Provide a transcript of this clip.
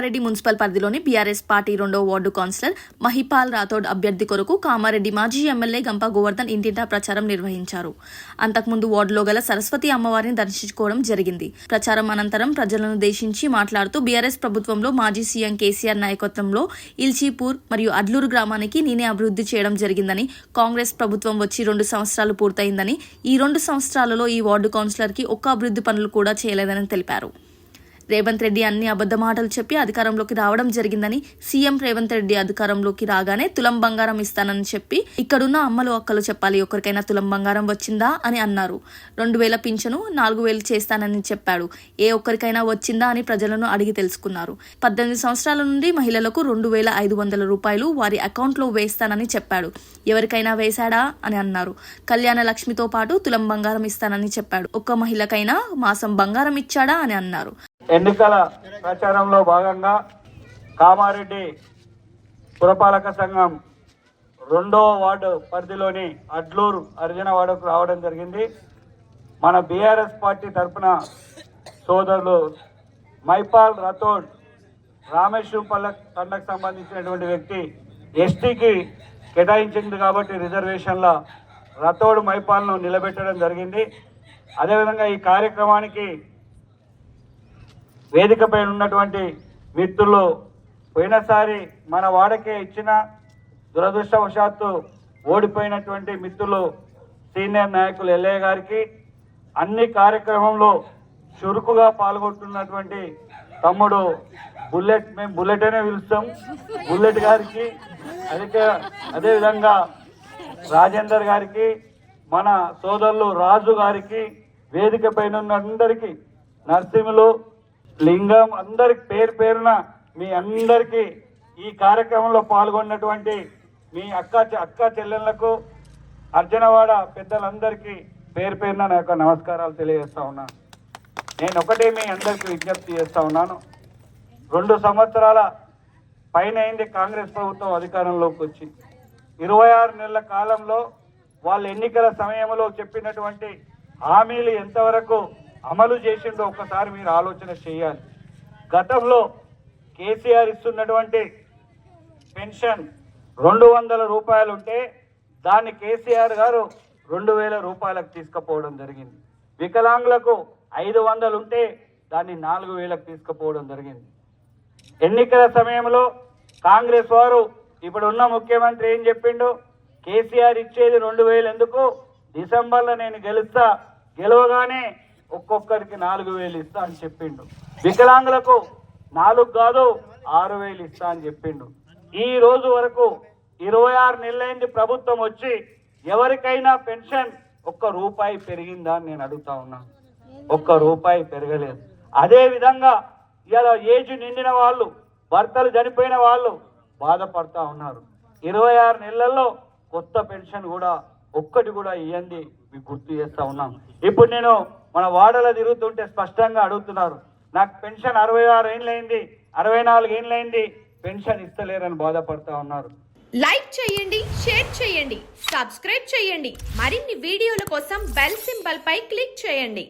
Kamareddy municipal పరిధిలోని BRS party 2వ ward councillor Mahipal Rathod అభ్యర్థి కొరకు కామారెడ్డి మాజీ ఎమ్మెల్యే గంప గోవర్ధన్ ఇంటింటా ప్రచారం నిర్వహించారు. అంతకుముందు వార్డులో గల సరస్వతి అమ్మవారిని దర్శించుకోవడం జరిగింది. ప్రచారం అనంతరం ప్రజలను ఉద్దేశించి మాట్లాడుతూ బీఆర్ఎస్ ప్రభుత్వంలో మాజీ సీఎం కేసీఆర్ నాయకత్వంలో ఇల్చీపూర్ మరియు అడ్లూరు గ్రామానికి నేనే అభివృద్ధి చేయడం జరిగిందని, కాంగ్రెస్ ప్రభుత్వం వచ్చి 2 సంవత్సరాలు పూర్తయిందని, ఈ 2 సంవత్సరాలలో ఈ వార్డు కౌన్సిలర్కి ఒక్క అభివృద్ధి పనులు కూడా చేయలేదని తెలిపారు. రేవంత్ రెడ్డి అన్ని అబద్ధ మాటలు చెప్పి అధికారంలోకి రావడం జరిగిందని, సీఎం రేవంత్ రెడ్డి అధికారంలోకి రాగానే తులం బంగారం ఇస్తానని చెప్పి ఇక్కడున్న అమ్మలు అక్కలు చెప్పాలి ఒకరికైనా తులం బంగారం వచ్చిందా అని అన్నారు. 2000 పింఛను 4000 చేస్తానని చెప్పాడు. ఏ ఒక్కరికైనా వచ్చిందా అని ప్రజలను అడిగి తెలుసుకున్నారు. 18 సంవత్సరాల నుండి మహిళలకు 2500 రూపాయలు వారి అకౌంట్లో వేస్తానని చెప్పాడు. ఎవరికైనా వేశాడా అని అన్నారు. కళ్యాణ లక్ష్మితో పాటు తులం బంగారం ఇస్తానని చెప్పాడు. ఒక్క మహిళకైనా మాసం బంగారం ఇచ్చాడా అని అన్నారు. ఎన్నికల ప్రచారంలో భాగంగా కామారెడ్డి పురపాలక సంఘం 2వ వార్డు పరిధిలోని అడ్లూరు అర్జునవాడకు రావడం జరిగింది. మన బీఆర్ఎస్ పార్టీ తరఫున సోదరులు మహిపాల్ రాథోడ్ రామేశ్వరంపల్లె తండకు సంబంధించినటువంటి వ్యక్తి ఎస్టీకి కేటాయించింది కాబట్టి రిజర్వేషన్ల రాథోడ్ మహిపాల్ను నిలబెట్టడం జరిగింది. అదేవిధంగా ఈ కార్యక్రమానికి వేదికపై ఉన్నటువంటి మిత్రులు పోయినసారి మన వాడకే ఇచ్చిన దురదృష్టవశాత్తు ఓడిపోయినటువంటి మిత్రులు సీనియర్ నాయకులు ఎల్లయ్య గారికి, అన్ని కార్యక్రమంలో చురుకుగా పాల్గొంటున్నటువంటి తమ్ముడు బుల్లెట్, మేము బుల్లెట్ అనే పిలుస్తాం, బుల్లెట్ గారికి, అదేవిధంగా రాజేందర్ గారికి, మన సోదరులు రాజు గారికి, వేదిక పైన ఉన్న అందరికీ, నరసింహులు, లింగం, అందరికి పేరు పేరున మీ అందరికీ, ఈ కార్యక్రమంలో పాల్గొన్నటువంటి మీ అక్క చెల్లెళ్లకు, అర్జునవాడ పెద్దలందరికీ పేరు పేరున నా యొక్క నమస్కారాలు తెలియజేస్తా ఉన్నాను. నేను ఒకటే మీ అందరికీ విజ్ఞప్తి చేస్తా ఉన్నాను. 2 సంవత్సరాల పైన అయింది కాంగ్రెస్ ప్రభుత్వం అధికారంలోకి వచ్చి. 26 నెలల కాలంలో వాళ్ళు ఎన్నికల సమయంలో చెప్పినటువంటి హామీలు ఎంతవరకు అమలు చేసిండో ఒక్కసారి మీరు ఆలోచన చేయాలి. గతంలో కేసీఆర్ ఇస్తున్నటువంటి పెన్షన్ 200 రూపాయలు ఉంటే దాన్ని కేసీఆర్ గారు 2000 రూపాయలకు తీసుకుపోవడం జరిగింది. వికలాంగులకు 500 ఉంటే దాన్ని 4000కు తీసుకుపోవడం జరిగింది. ఎన్నికల సమయంలో కాంగ్రెస్ వారు, ఇప్పుడున్న ముఖ్యమంత్రి ఏం చెప్పిండు, కేసీఆర్ ఇచ్చేది 2000 ఎందుకు, డిసెంబర్లో నేను గెలవగానే ఒక్కొక్కరికి 4000 ఇస్తా అని చెప్పిండు. వికలాంగులకు 4 కాదు 6000 ఇస్తా అని చెప్పిండు. ఈ రోజు వరకు 26 నెలలైంది ప్రభుత్వం వచ్చి, ఎవరికైనా పెన్షన్ 1 రూపాయి పెరిగిందా అని నేను అడుగుతా ఉన్నాను. 1 రూపాయి పెరగలేదు. అదే విధంగా ఇలా ఏజ్ నిండిన వాళ్ళు, భర్తలు చనిపోయిన వాళ్ళు బాధపడతా ఉన్నారు. 26 నెలల్లో కొత్త పెన్షన్ కూడా ఒక్కటి కూడా ఇవ్వండి మీకు గుర్తు చేస్తా ఉన్నాం. ఇప్పుడు నేను మన వాడలో తిరుగుతుంటే స్పష్టంగా అడుగుతున్నారు, నాకు పెన్షన్ 66 ఏళ్ళైంది, 64 ఏళ్ళైంది, పెన్షన్ ఇస్తలేరని బాధపడతా ఉన్నారు. లైక్ చేయండి, షేర్ చేయండి, సబ్స్క్రైబ్ చేయండి. మరిన్ని వీడియోల కోసం బెల్ సింబల్ పై క్లిక్ చేయండి.